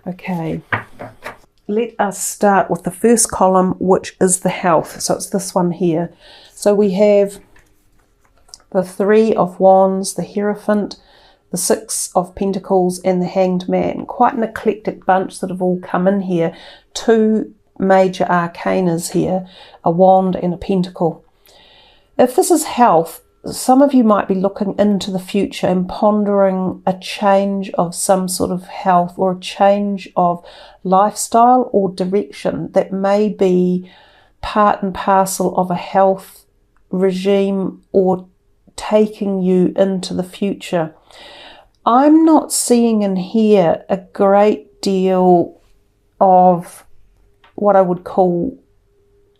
Okay, let us start with the first column, which is the health. So it's this one here. So we have the Three of Wands, the Hierophant, the Six of Pentacles, and the Hanged Man. Quite an eclectic bunch that have all come in here. Two major arcanas here, a wand and a pentacle. If this is health, some of you might be looking into the future and pondering a change of some sort of health or a change of lifestyle or direction that may be part and parcel of a health regime or taking you into the future. I'm not seeing in here a great deal of what I would call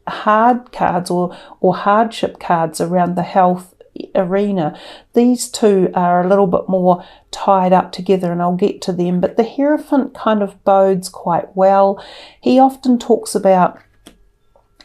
hard cards or hardship cards around the health arena. These two are a little bit more tied up together, and I'll get to them, but the Hierophant kind of bodes quite well. He often talks about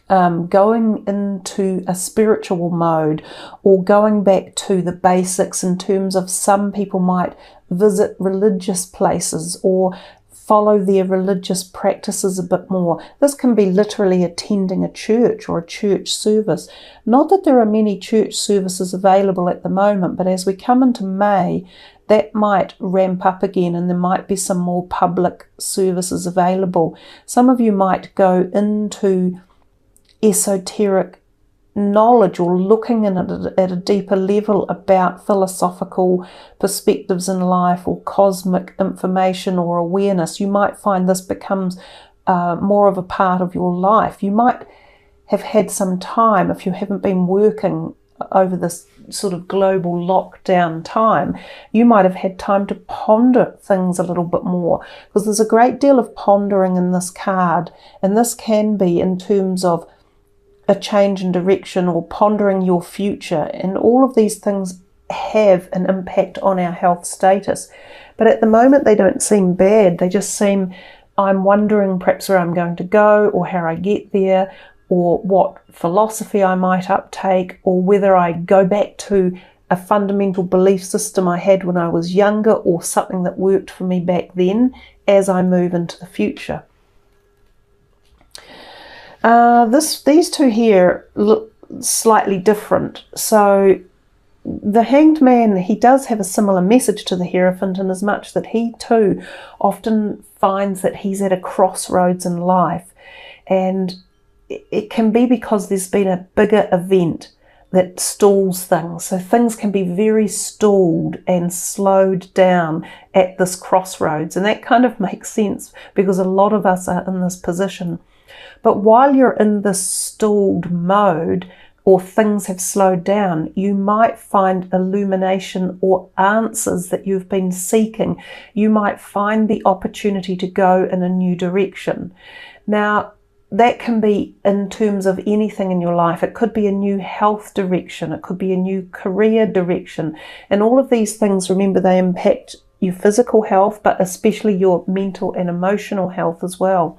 going into a spiritual mode or going back to the basics, in terms of some people might visit religious places or follow their religious practices a bit more. This can be literally attending a church or a church service. Not that there are many church services available at the moment, but as we come into May, that might ramp up again and there might be some more public services available. Some of you might go into esoteric knowledge or looking in at a deeper level about philosophical perspectives in life or cosmic information or awareness. You might find this becomes more of a part of your life. You might have had some time, if you haven't been working over this sort of global lockdown time, you might have had time to ponder things a little bit more, because there's a great deal of pondering in this card, and this can be in terms of a change in direction or pondering your future, and all of these things have an impact on our health status. But at the moment they don't seem bad. They just seem, I'm wondering perhaps where I'm going to go or how I get there, or what philosophy I might uptake, or whether I go back to a fundamental belief system I had when I was younger, or something that worked for me back then as I move into the future. These two here look slightly different. So the Hanged Man, he does have a similar message to the Hierophant, in as much that he too often finds that he's at a crossroads in life, and it can be because there's been a bigger event that stalls things. So things can be very stalled and slowed down at this crossroads, and that kind of makes sense because a lot of us are in this position. But while you're in this stalled mode, or things have slowed down, you might find illumination or answers that you've been seeking. You might find the opportunity to go in a new direction. Now, that can be in terms of anything in your life. It could be a new health direction. It could be a new career direction. And all of these things, remember, they impact your physical health, but especially your mental and emotional health as well.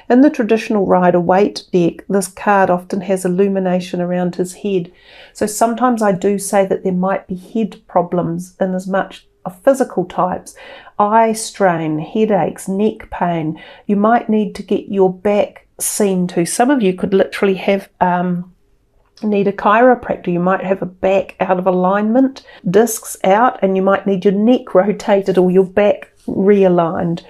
In the traditional Rider-Waite deck, this card often has illumination around his head. So sometimes I do say that there might be head problems in as much of physical types. Eye strain, headaches, neck pain. You might need to get your back seen to. Some of you could literally have need a chiropractor. You might have a back out of alignment, discs out, and you might need your neck rotated or your back realigned.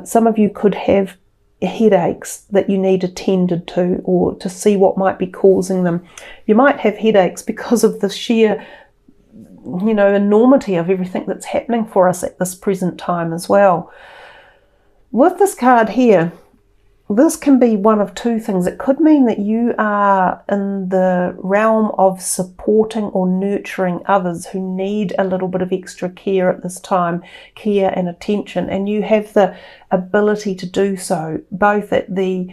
Some of you could have headaches that you need attended to, or to see what might be causing them. You might have headaches because of the sheer, enormity of everything that's happening for us at this present time as well. With this card here, this can be one of two things. It could mean that you are in the realm of supporting or nurturing others who need a little bit of extra care at this time, care and attention, and you have the ability to do so, both at the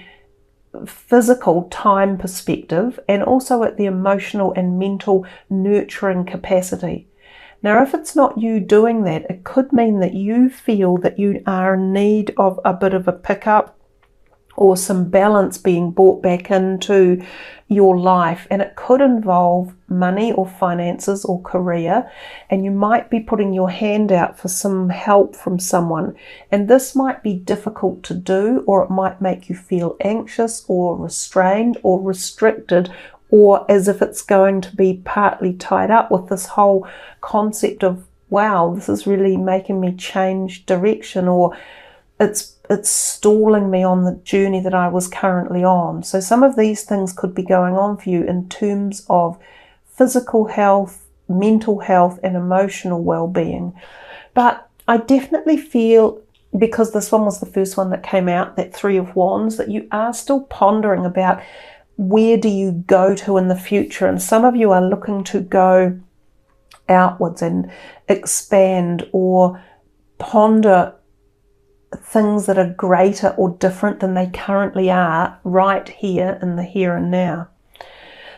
physical time perspective and also at the emotional and mental nurturing capacity. Now, if it's not you doing that, it could mean that you feel that you are in need of a bit of a pickup, or some balance being brought back into your life, and it could involve money or finances or career, and you might be putting your hand out for some help from someone, and this might be difficult to do, or it might make you feel anxious or restrained or restricted, or as if it's going to be partly tied up with this whole concept of, wow, this is really making me change direction, or it's stalling me on the journey that I was currently on. So some of these things could be going on for you in terms of physical health, mental health, and emotional well-being. But I definitely feel, because this one was the first one that came out, that Three of Wands, that you are still pondering about where do you go to in the future. And some of you are looking to go outwards and expand or ponder things that are greater or different than they currently are right here in the here and now.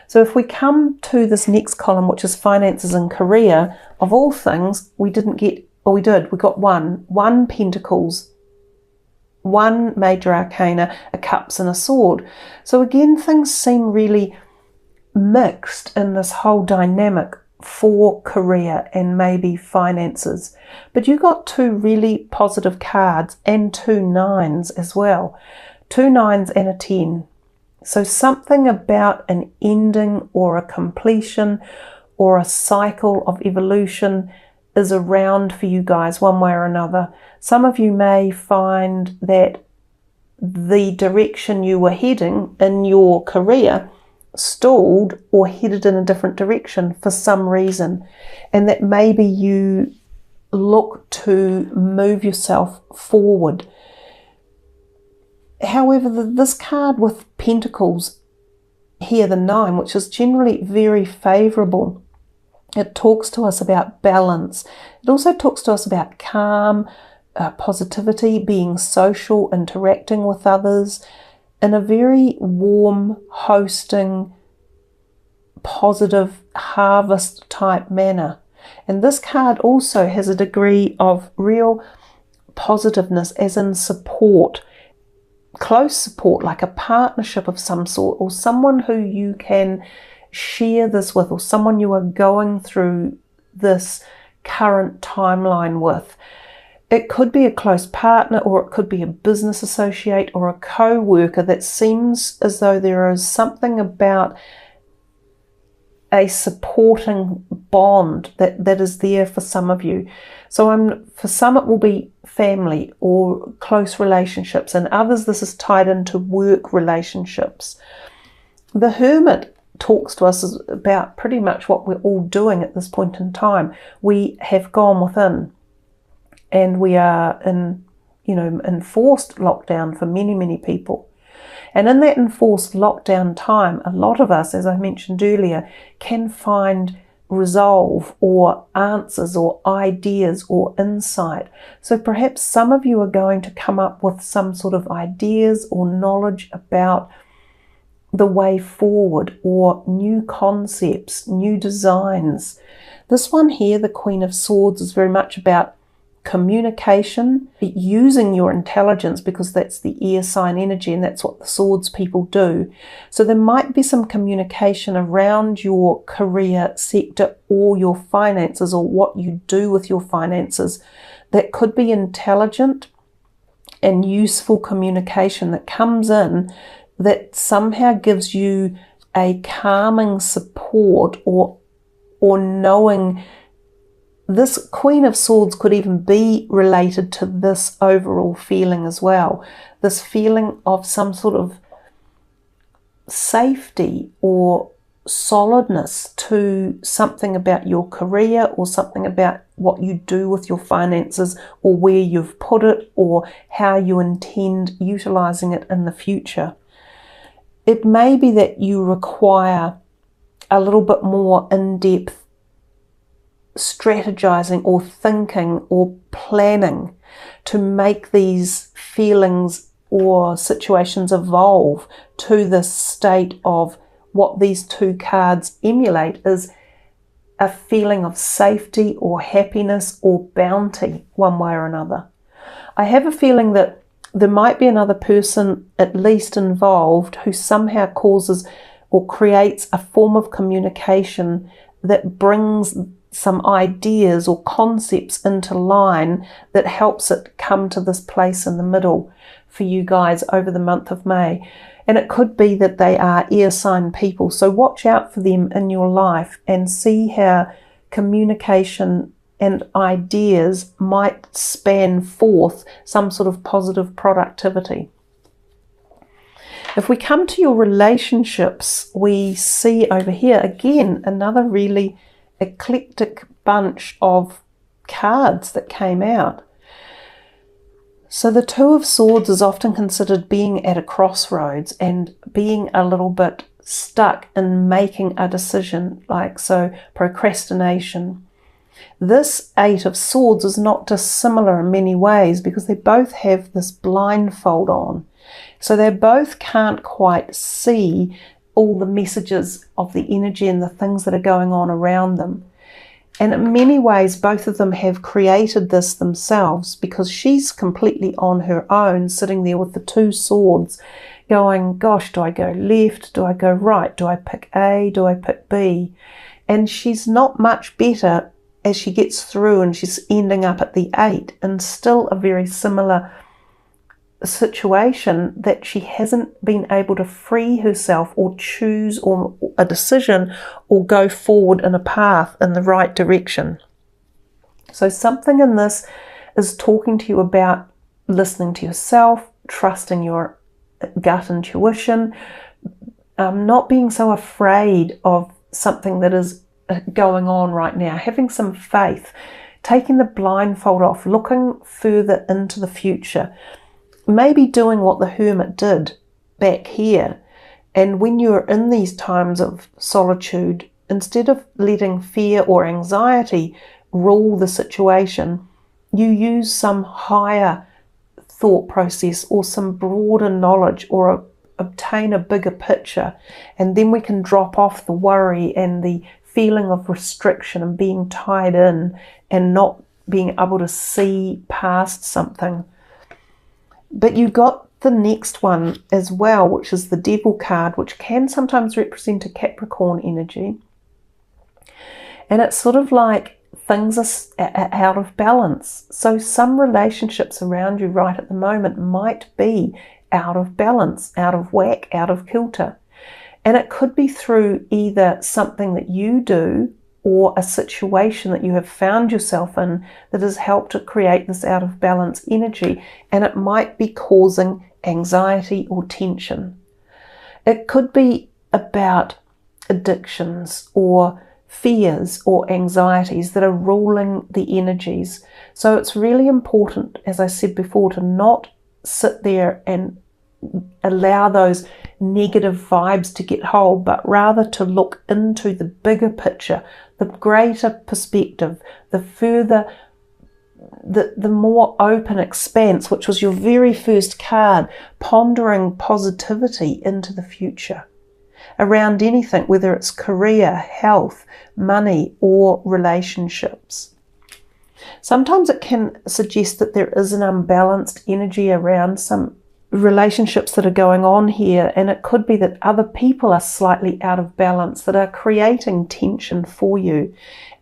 So if we come to this next column, which is finances and career, of all things, we didn't get, or we did, we got one Pentacles, one major arcana, a cups and a sword. So again, things seem really mixed in this whole dynamic for career and maybe finances. But you got two really positive cards and two nines as well. Two nines and a 10. So something about an ending or a completion or a cycle of evolution is around for you guys one way or another. Some of you may find that the direction you were heading in your career stalled or headed in a different direction for some reason, and that maybe you look to move yourself forward. However, this card with Pentacles here, the 9, which is generally very favourable, it talks to us about balance. It also talks to us about calm, positivity, being social, interacting with others in a very warm, hosting, positive, harvest type manner. And this card also has a degree of real positiveness, as in support, close support, like a partnership of some sort, or someone who you can share this with, or someone you are going through this current timeline with. It could be a close partner, or it could be a business associate or a co-worker that seems as though there is something about a supporting bond that is there for some of you. So for some it will be family or close relationships, and others this is tied into work relationships. The Hermit talks to us about pretty much what we're all doing at this point in time. We have gone within, and we are in enforced lockdown for many, many people. And in that enforced lockdown time, a lot of us, as I mentioned earlier, can find resolve or answers or ideas or insight. So perhaps some of you are going to come up with some sort of ideas or knowledge about the way forward, or new concepts, new designs. This one here, the Queen of Swords, is very much about communication, using your intelligence, because that's the air sign energy and that's what the swords people do. So there might be some communication around your career sector or your finances, or what you do with your finances, that could be intelligent and useful communication that comes in that somehow gives you a calming support, or knowing. This Queen of Swords could even be related to this overall feeling as well. This feeling of some sort of safety or solidness to something about your career, or something about what you do with your finances, or where you've put it, or how you intend utilizing it in the future. It may be that you require a little bit more in-depth strategizing or thinking or planning to make these feelings or situations evolve to this state of what these two cards emulate, is a feeling of safety or happiness or bounty one way or another. I have a feeling that there might be another person at least involved who somehow causes or creates a form of communication that brings some ideas or concepts into line that helps it come to this place in the middle for you guys over the month of May. And it could be that they are air sign people. So watch out for them in your life and see how communication and ideas might span forth some sort of positive productivity. If we come to your relationships, we see over here again another really eclectic bunch of cards that came out. So the Two of Swords is often considered being at a crossroads and being a little bit stuck in making a decision, like so procrastination. This Eight of Swords is not dissimilar in many ways because they both have this blindfold on. So they both can't quite see all the messages of the energy and the things that are going on around them. And in many ways, both of them have created this themselves because she's completely on her own, sitting there with the two swords going, gosh, do I go left? Do I go right? Do I pick A? Do I pick B? And she's not much better as she gets through and she's ending up at the 8 and still a very similar situation that she hasn't been able to free herself or choose or a decision or go forward in a path in the right direction. So something in this is talking to you about listening to yourself, trusting your gut intuition, not being so afraid of something that is going on right now, having some faith, taking the blindfold off, looking further into the future. Maybe doing what the hermit did back here. And when you're in these times of solitude, instead of letting fear or anxiety rule the situation, you use some higher thought process or some broader knowledge or obtain a bigger picture. And then we can drop off the worry and the feeling of restriction and being tied in and not being able to see past something. But you got the next one as well, which is the Devil card, which can sometimes represent a Capricorn energy. And it's sort of like things are out of balance. So some relationships around you right at the moment might be out of balance, out of whack, out of kilter. And it could be through either something that you do or a situation that you have found yourself in that has helped to create this out of balance energy, and it might be causing anxiety or tension. It could be about addictions or fears or anxieties that are ruling the energies. So it's really important, as I said before, to not sit there and allow those negative vibes to get hold, but rather to look into the bigger picture, the greater perspective, the further, the more open expanse, which was your very first card, pondering positivity into the future around anything, whether it's career, health, money, or relationships. Sometimes it can suggest that there is an unbalanced energy around some relationships that are going on here, and it could be that other people are slightly out of balance that are creating tension for you.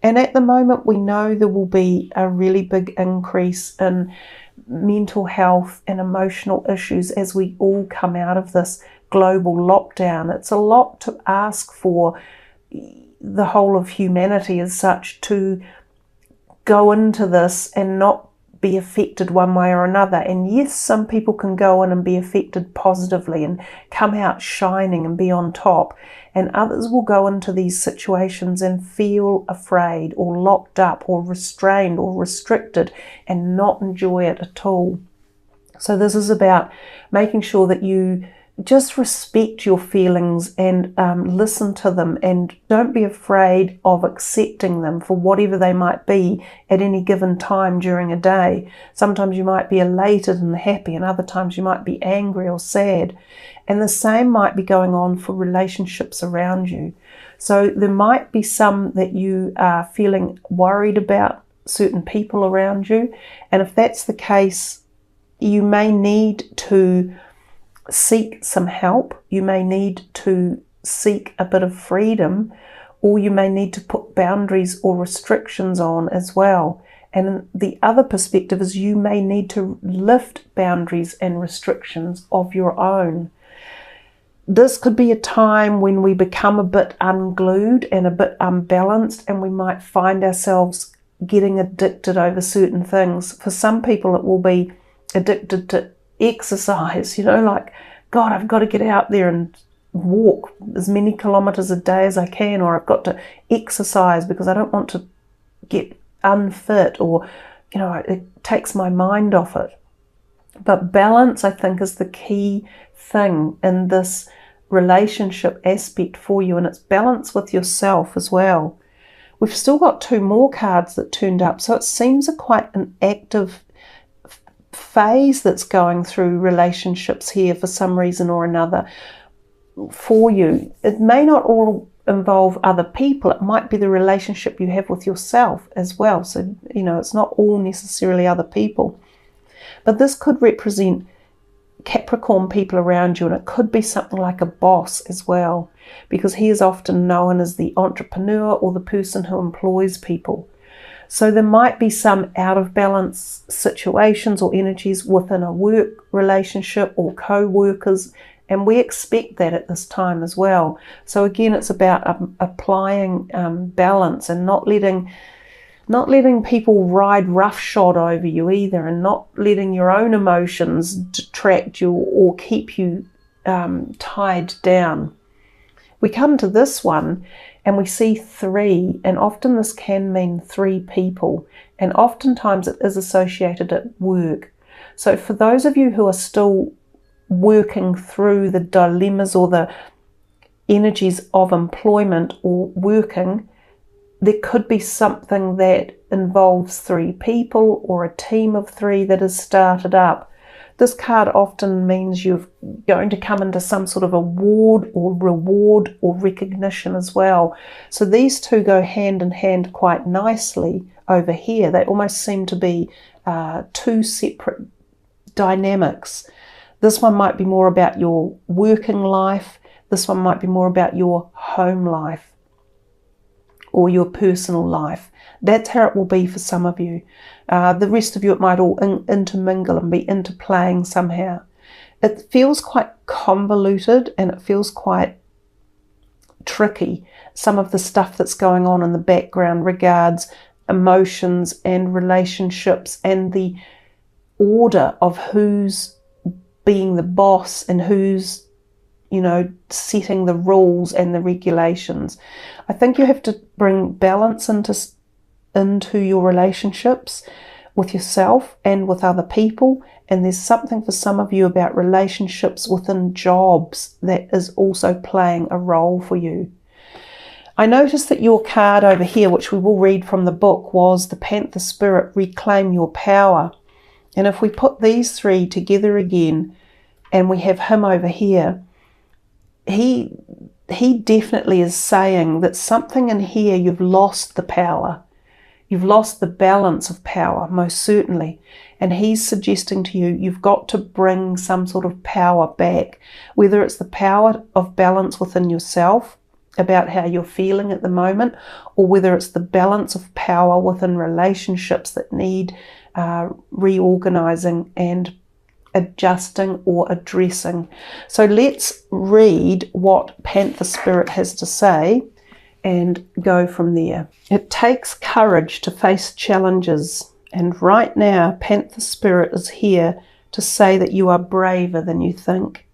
And at the moment we know there will be a really big increase in mental health and emotional issues as we all come out of this global lockdown. It's a lot to ask for the whole of humanity as such to go into this and not be affected one way or another. And yes, some people can go in and be affected positively and come out shining and be on top, and others will go into these situations and feel afraid or locked up or restrained or restricted and not enjoy it at all. So this is about making sure that you just respect your feelings and listen to them, and don't be afraid of accepting them for whatever they might be at any given time during a day. Sometimes you might be elated and happy, and other times you might be angry or sad. And the same might be going on for relationships around you. So there might be some that you are feeling worried about certain people around you, and if that's the case, you may need to seek some help, you may need to seek a bit of freedom, or you may need to put boundaries or restrictions on as well. And the other perspective is you may need to lift boundaries and restrictions of your own. This could be a time when we become a bit unglued and a bit unbalanced, and we might find ourselves getting addicted over certain things. For some people, it will be addicted to exercise, like, God, I've got to get out there and walk as many kilometers a day as I can, or I've got to exercise because I don't want to get unfit, or it takes my mind off it. But balance, I think, is the key thing in this relationship aspect for you, and it's balance with yourself as well. We've still got 2 more cards that turned up, so it seems quite an active phase that's going through relationships here for some reason or another for you. It may not all involve other people, it might be the relationship you have with yourself as well. So, it's not all necessarily other people. But this could represent Capricorn people around you, and it could be something like a boss as well, because he is often known as the entrepreneur or the person who employs people. So there might be some out of balance situations or energies within a work relationship or co-workers, and we expect that at this time as well. So again, it's about applying balance and not letting people ride roughshod over you either, and not letting your own emotions detract you or keep you tied down. We come to this one and we see 3, and often this can mean 3 people, and oftentimes it is associated at work. So for those of you who are still working through the dilemmas or the energies of employment or working, there could be something that involves 3 people or a team of 3 that is started up. This card often means you're going to come into some sort of award or reward or recognition as well. So these 2 go hand in hand quite nicely over here. They almost seem to be 2 separate dynamics. This one might be more about your working life. This one might be more about your home life or your personal life. That's how it will be for some of you. The rest of you, it might all intermingle and be interplaying somehow. It feels quite convoluted and it feels quite tricky, some of the stuff that's going on in the background regards emotions and relationships and the order of who's being the boss and who's setting the rules and the regulations. I think you have to bring balance into your relationships with yourself and with other people, and there's something for some of you about relationships within jobs that is also playing a role for you. I noticed that your card over here, which we will read from the book, was the Panther Spirit, Reclaim Your Power. And if we put these 3 together again and we have him over here, he definitely is saying that something in here, you've lost the power. You've lost the balance of power, most certainly. And he's suggesting to you, you've got to bring some sort of power back, whether it's the power of balance within yourself, about how you're feeling at the moment, or whether it's the balance of power within relationships that need reorganizing and adjusting or addressing. So let's read what Panther Spirit has to say and go from there. It takes courage to face challenges, and right now Panther Spirit is here to say that you are braver than you think.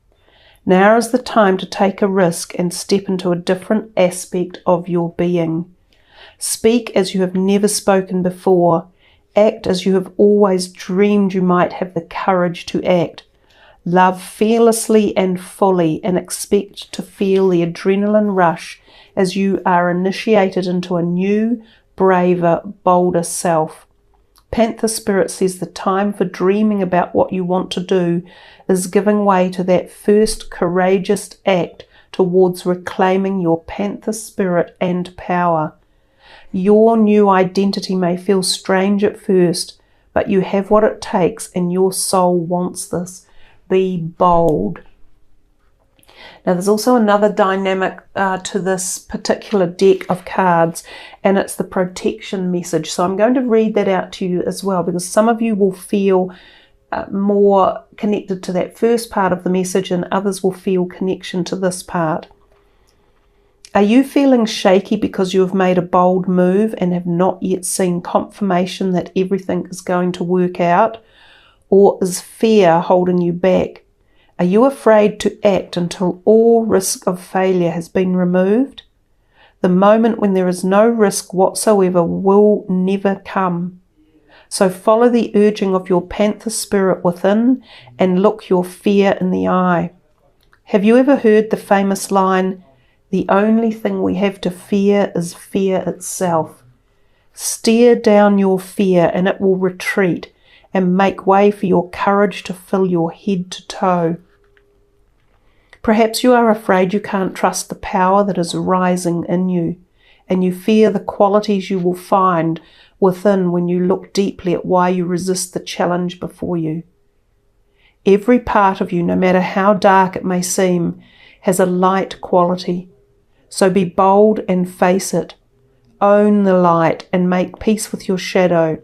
Now is the time to take a risk and step into a different aspect of your being. Speak as you have never spoken before. Act as you have always dreamed you might have the courage to act. Love fearlessly and fully, and expect to feel the adrenaline rush as you are initiated into a new, braver, bolder self. Panther Spirit says the time for dreaming about what you want to do is giving way to that first courageous act towards reclaiming your Panther Spirit and power. Your new identity may feel strange at first, but you have what it takes and your soul wants this. Be bold. Now there's also another dynamic to this particular deck of cards, and it's the protection message. So I'm going to read that out to you as well, because some of you will feel more connected to that first part of the message and others will feel connection to this part. Are you feeling shaky because you have made a bold move and have not yet seen confirmation that everything is going to work out? Or is fear holding you back? Are you afraid to act until all risk of failure has been removed? The moment when there is no risk whatsoever will never come. So follow the urging of your panther spirit within and look your fear in the eye. Have you ever heard the famous line, "The only thing we have to fear is fear itself"? Stare down your fear and it will retreat and make way for your courage to fill your head to toe. Perhaps you are afraid you can't trust the power that is rising in you, and you fear the qualities you will find within when you look deeply at why you resist the challenge before you. Every part of you, no matter how dark it may seem, has a light quality. So be bold and face it. Own the light and make peace with your shadow.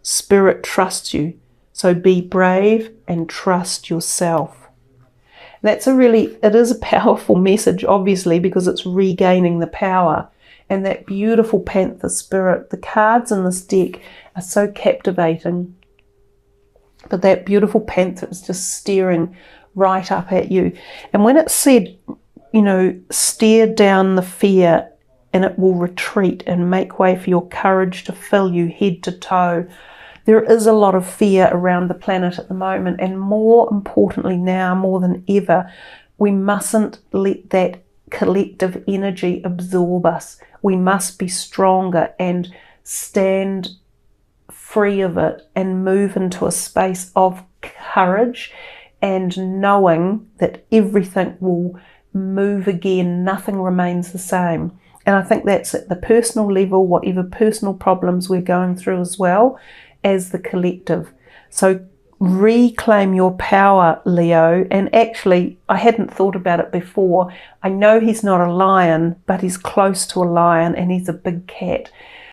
Spirit trusts you, so be brave and trust yourself. It is a powerful message, obviously, because it's regaining the power. And that beautiful panther spirit, the cards in this deck are so captivating. But that beautiful panther is just staring right up at you. And when it said, stare down the fear and it will retreat and make way for your courage to fill you head to toe. There is a lot of fear around the planet at the moment, and more importantly now, more than ever, we mustn't let that collective energy absorb us. We must be stronger and stand free of it and move into a space of courage and knowing that everything will move again, nothing remains the same. And I think that's at the personal level, whatever personal problems we're going through as well as the collective. So reclaim your power, Leo. And actually, I hadn't thought about it before. I know he's not a lion, but he's close to a lion and he's a big cat.